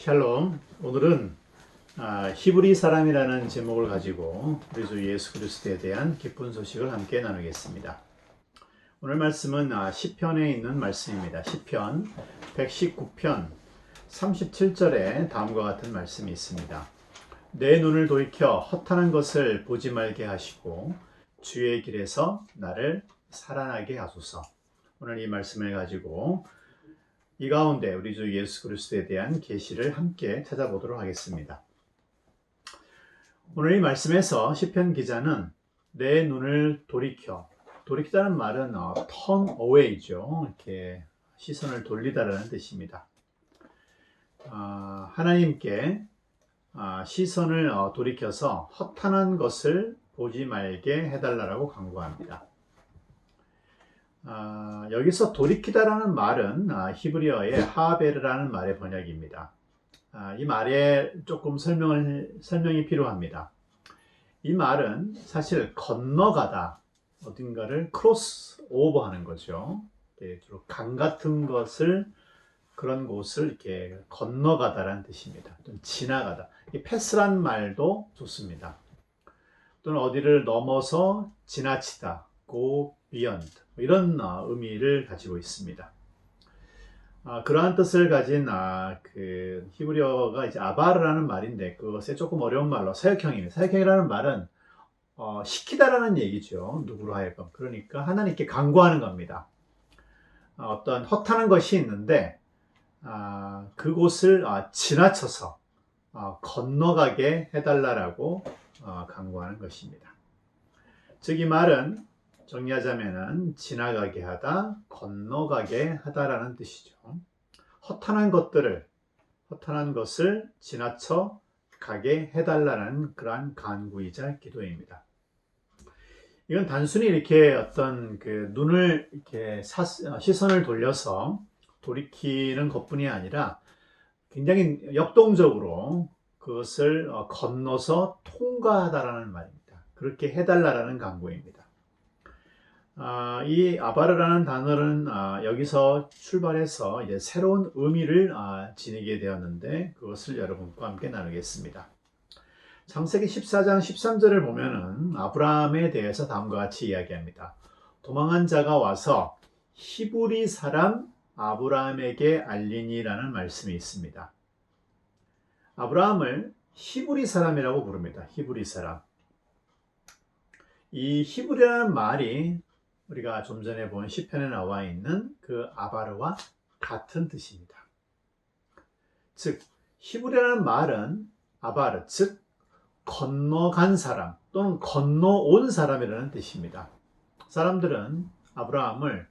샬롬. 오늘은 히브리 사람이라는 제목을 가지고 우리 주 예수 그리스도에 대한 기쁜 소식을 함께 나누겠습니다. 오늘 말씀은 시편에 있는 말씀입니다. 시편 119편 37절에 다음과 같은 말씀이 있습니다. 내 눈을 돌이켜 허탄한 것을 보지 말게 하시고 주의 길에서 나를 살아나게 하소서. 오늘 이 말씀을 가지고 이 가운데 우리 주 예수 그리스도에 대한 계시를 함께 찾아보도록 하겠습니다. 오늘 이 말씀에서 시편 기자는 내 눈을 돌이키다는 말은 turn away죠. 이렇게 시선을 돌리다라는 뜻입니다. 하나님께 시선을 돌이켜서 허탄한 것을 보지 말게 해달라고 간구합니다. 여기서 돌이키다라는 말은 히브리어의 하베르라는 말의 번역입니다. 이 말에 조금 설명이 필요합니다. 이 말은 사실 건너가다, 어딘가를 크로스 오버하는 거죠. 주로 강 같은 그런 곳을 이렇게 건너가다라는 뜻입니다. 또는 지나가다. 이 패스란 말도 좋습니다. 또는 어디를 넘어서 지나치다, go beyond, 이런 의미를 가지고 있습니다. 그러한 뜻을 가진 그 히브리어가 이제 아바르라는 말인데, 그것에 조금 어려운 말로 사역형입니다. 사역형이라는 말은 시키다라는 얘기죠. 누구로 하여금. 그러니까 하나님께 간구하는 겁니다. 어떤 허탄한 것이 있는데 그곳을 지나쳐서 건너가게 해달라고 간구하는 것입니다. 즉 이 말은 정리하자면은 지나가게 하다, 건너가게 하다라는 뜻이죠. 허탄한 것을 지나쳐 가게 해달라는 그러한 간구이자 기도입니다. 이건 단순히 이렇게 어떤 그 눈을 이렇게 시선을 돌려서 돌이키는 것뿐이 아니라 굉장히 역동적으로 그것을 건너서 통과하다라는 말입니다. 그렇게 해달라는 간구입니다. 이 아바르라는 단어는 여기서 출발해서 이제 새로운 의미를 지니게 되었는데, 그것을 여러분과 함께 나누겠습니다. 창세기 14장 13절을 보면은 아브라함에 대해서 다음과 같이 이야기합니다. 도망한 자가 와서 히브리 사람 아브라함에게 알리니라는 말씀이 있습니다. 아브라함을 히브리 사람이라고 부릅니다. 히브리 사람. 이 히브리라는 말이 우리가 좀 전에 본 시편에 나와 있는 그 아바르와 같은 뜻입니다. 즉 히브리라는 말은 아바르, 즉 건너간 사람 또는 건너온 사람이라는 뜻입니다. 사람들은 아브라함을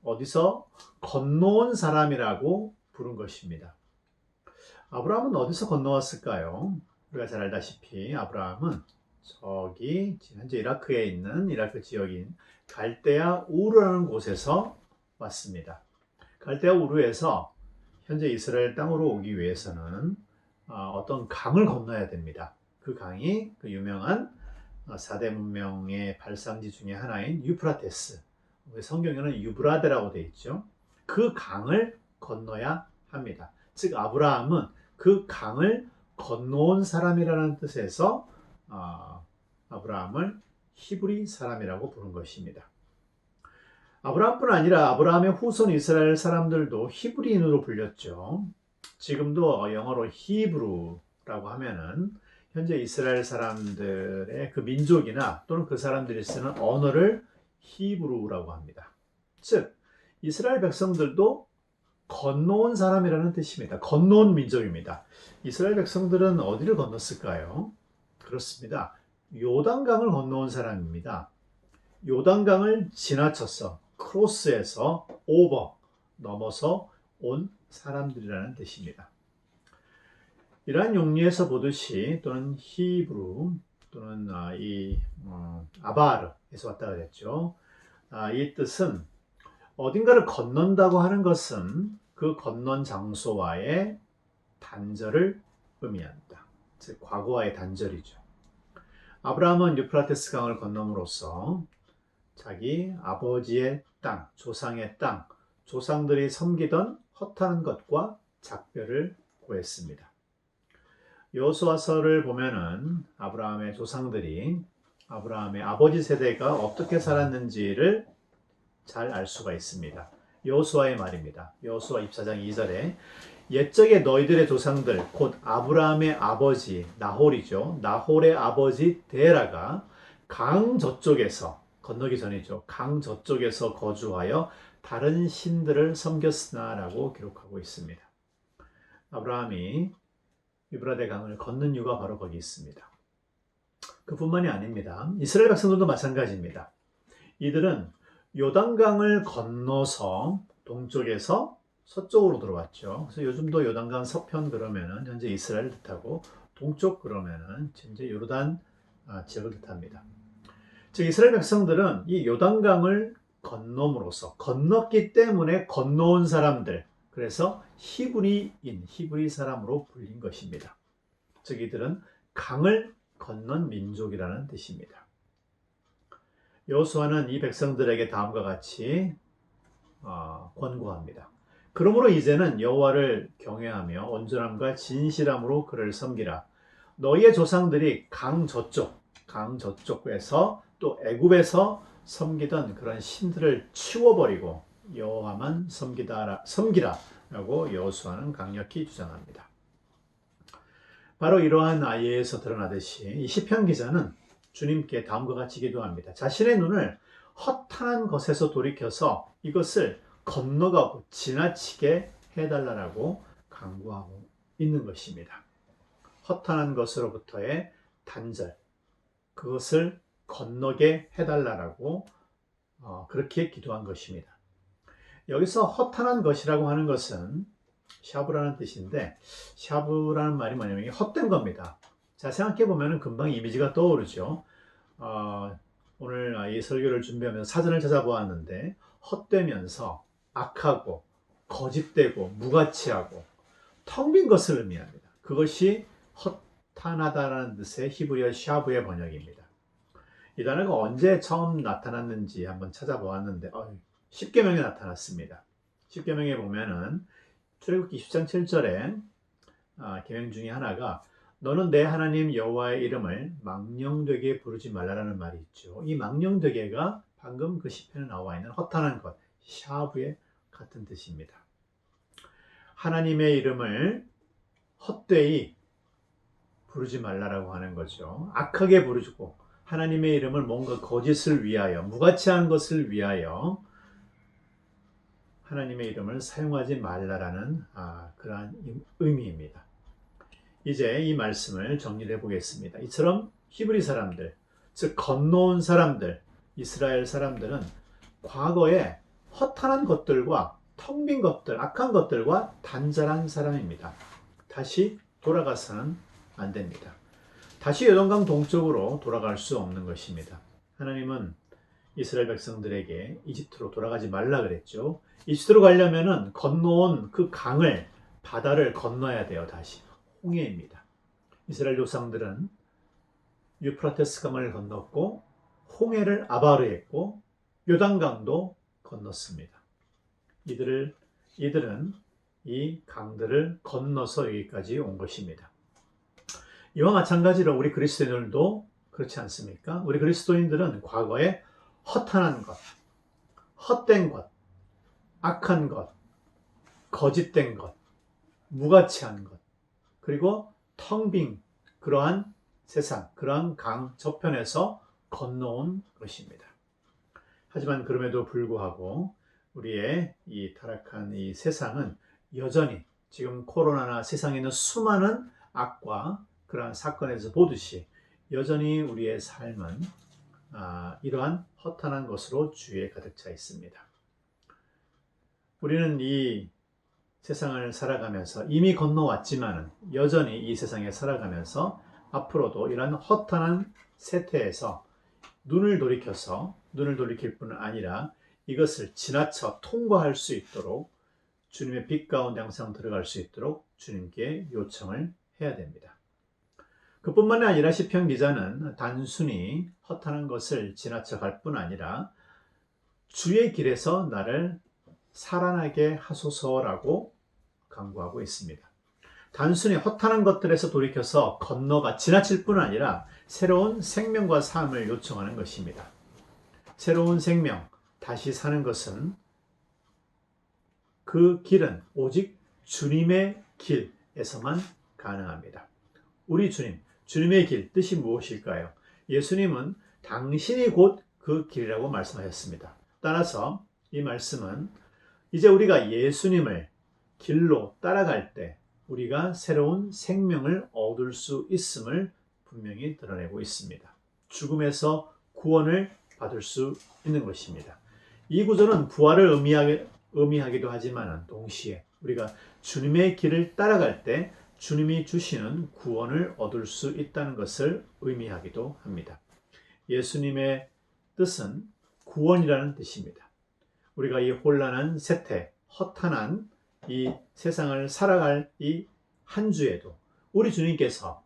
어디서 건너온 사람이라고 부른 것입니다. 아브라함은 어디서 건너왔을까요? 우리가 잘 알다시피 아브라함은 저기 현재 이라크에 있는 이라크 지역인 갈대아 우르라는 곳에서 왔습니다. 갈대아 우르에서 현재 이스라엘 땅으로 오기 위해서는 어떤 강을 건너야 됩니다. 그 강이 그 유명한 4대 문명의 발상지 중에 하나인 유프라테스, 성경에는 유브라데라고 되어 있죠. 그 강을 건너야 합니다. 즉 아브라함은 그 강을 건너온 사람이라는 뜻에서 아브라함을 히브리 사람이라고 부른 것입니다. 아브라함뿐 아니라 아브라함의 후손 이스라엘 사람들도 히브리인으로 불렸죠. 지금도 영어로 히브루라고 하면은 현재 이스라엘 사람들의 그 민족이나 또는 그 사람들이 쓰는 언어를 히브루라고 합니다. 즉 이스라엘 백성들도 건너온 사람이라는 뜻입니다. 건너온 민족입니다. 이스라엘 백성들은 어디를 건넜을까요? 그렇습니다. 요단강을 건너온 사람입니다. 요단강을 지나쳐서 크로스해서 넘어서 온 사람들이라는 뜻입니다. 이러한 용리에서 보듯이 또는 히브루 또는 아바르에서 왔다 그랬죠. 이 뜻은 어딘가를 건넌다고 하는 것은 그 건넌 장소와의 단절을 의미한다. 즉 과거와의 단절이죠. 아브라함은 유프라테스 강을 건너므로써 자기 아버지의 땅, 조상의 땅, 조상들이 섬기던 허탄한 것과 작별을 구했습니다. 여호수아서를 보면은 아브라함의 조상들이 아브라함의 아버지 세대가 어떻게 살았는지를 잘 알 수가 있습니다. 여호수아의 말입니다. 여호수아 24장 2절에 옛적에 너희들의 조상들 곧 아브라함의 아버지 나홀이죠. 나홀의 아버지 데라가 강 저쪽에서 건너기 전이죠. 강 저쪽에서 거주하여 다른 신들을 섬겼으나라고 기록하고 있습니다. 아브라함이 유브라데 강을 건넌 이유가 바로 거기 있습니다. 그뿐만이 아닙니다. 이스라엘 백성들도 마찬가지입니다. 이들은 요단강을 건너서 동쪽에서 서쪽으로 들어왔죠. 그래서 요즘도 요단강 서편 그러면은 현재 이스라엘 뜻하고 동쪽 그러면은 현재 요르단 지역을 뜻합니다. 즉 이스라엘 백성들은 이 요단강을 건너므로써 건넜기 때문에 건너온 사람들, 그래서 히브리 사람으로 불린 것입니다. 즉 이들은 강을 건넌 민족이라는 뜻입니다. 여호수아는 이 백성들에게 다음과 같이 권고합니다. 그러므로 이제는 여호와를 경외하며 온전함과 진실함으로 그를 섬기라. 너희의 조상들이 강 저쪽에서 또 애굽에서 섬기던 그런 신들을 치워버리고 여호와만 섬기라라고 여호수아는 강력히 주장합니다. 바로 이러한 예에서 드러나듯이 이 시편 기자는 주님께 다음과 같이 기도합니다. 자신의 눈을 허탄한 것에서 돌이켜서 이것을 건너가고 지나치게 해달라고 간구하고 있는 것입니다. 허탄한 것으로부터의 단절, 그것을 건너게 해달라고 그렇게 기도한 것입니다. 여기서 허탄한 것이라고 하는 것은 샤브라는 뜻인데, 샤브라는 말이 뭐냐면 헛된 겁니다. 자, 생각해보면 금방 이미지가 떠오르죠. 오늘 이 설교를 준비하면서 사전을 찾아보았는데 헛되면서 악하고 거짓되고 무가치하고 텅 빈 것을 의미합니다. 그것이 허탄하다라는 뜻의 히브리어 샤브의 번역입니다. 이 단어가 언제 처음 나타났는지 한번 찾아보았는데 10계명에 나타났습니다. 10계명에 보면은 출애굽기 10장 7절에 계명 중에 하나가 너는 내 하나님 여호와의 이름을 망령되게 부르지 말라라는 말이 있죠. 이 망령되게가 방금 그 시편에 나와 있는 허탄한 것, 샤브의 같은 뜻입니다. 하나님의 이름을 헛되이 부르지 말라라고 하는 거죠. 악하게 부르고 하나님의 이름을 뭔가 거짓을 위하여, 무가치한 것을 위하여 하나님의 이름을 사용하지 말라라는 그러한 의미입니다. 이제 이 말씀을 정리해 보겠습니다. 이처럼 히브리 사람들, 즉 건너온 사람들, 이스라엘 사람들은 과거에 허탄한 것들과 텅 빈 것들, 악한 것들과 단절한 사람입니다. 다시 돌아가서는 안 됩니다. 다시 요단강 동쪽으로 돌아갈 수 없는 것입니다. 하나님은 이스라엘 백성들에게 이집트로 돌아가지 말라 그랬죠. 이집트로 가려면은 건너온 그 강을, 바다를 건너야 돼요. 다시 홍해입니다. 이스라엘 조상들은 유프라테스 강을 건넜고 홍해를 아바르 했고 요단강도 건넜습니다. 이들은 이 강들을 건너서 여기까지 온 것입니다. 이와 마찬가지로 우리 그리스도인들도 그렇지 않습니까? 우리 그리스도인들은 과거에 허탄한 것, 헛된 것, 악한 것, 거짓된 것, 무가치한 것, 그리고 텅 빈 그러한 세상, 그러한 강 저편에서 건너온 것입니다. 하지만 그럼에도 불구하고 우리의 이 타락한 이 세상은 여전히 지금 코로나나 세상에 있는 수많은 악과 그러한 사건에서 보듯이 여전히 우리의 삶은 이러한 허탄한 것으로 주위에 가득 차 있습니다. 우리는 이 세상을 살아가면서 이미 건너왔지만 여전히 이 세상에 살아가면서 앞으로도 이러한 허탄한 세태에서 눈을 돌이킬 뿐 아니라 이것을 지나쳐 통과할 수 있도록 주님의 빛 가운데 항상 들어갈 수 있도록 주님께 요청을 해야 됩니다. 그뿐만 아니라 시편 기자는 단순히 허탄한 것을 지나쳐 갈 뿐 아니라 주의 길에서 나를 살아나게 하소서라고 간구하고 있습니다. 단순히 허탄한 것들에서 돌이켜서 건너가 지나칠 뿐 아니라 새로운 생명과 삶을 요청하는 것입니다. 새로운 생명, 다시 사는 것은 그 길은 오직 주님의 길에서만 가능합니다. 우리 주님, 주님의 길, 뜻이 무엇일까요? 예수님은 당신이 곧 그 길이라고 말씀하셨습니다. 따라서 이 말씀은 이제 우리가 예수님을 길로 따라갈 때 우리가 새로운 생명을 얻을 수 있음을 분명히 드러내고 있습니다. 죽음에서 구원을 받을 수 있는 것입니다. 이 구절은 부활을 의미하기도 하지만 동시에 우리가 주님의 길을 따라갈 때 주님이 주시는 구원을 얻을 수 있다는 것을 의미하기도 합니다. 예수님의 뜻은 구원이라는 뜻입니다. 우리가 이 혼란한 세태, 허탄한 이 세상을 살아갈 이 한 주에도 우리 주님께서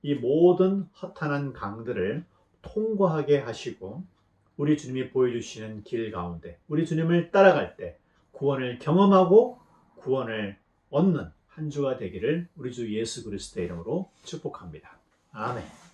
이 모든 허탄한 강들을 통과하게 하시고 우리 주님이 보여주시는 길 가운데 우리 주님을 따라갈 때 구원을 경험하고 구원을 얻는 한 주가 되기를 우리 주 예수 그리스도의 이름으로 축복합니다. 아멘.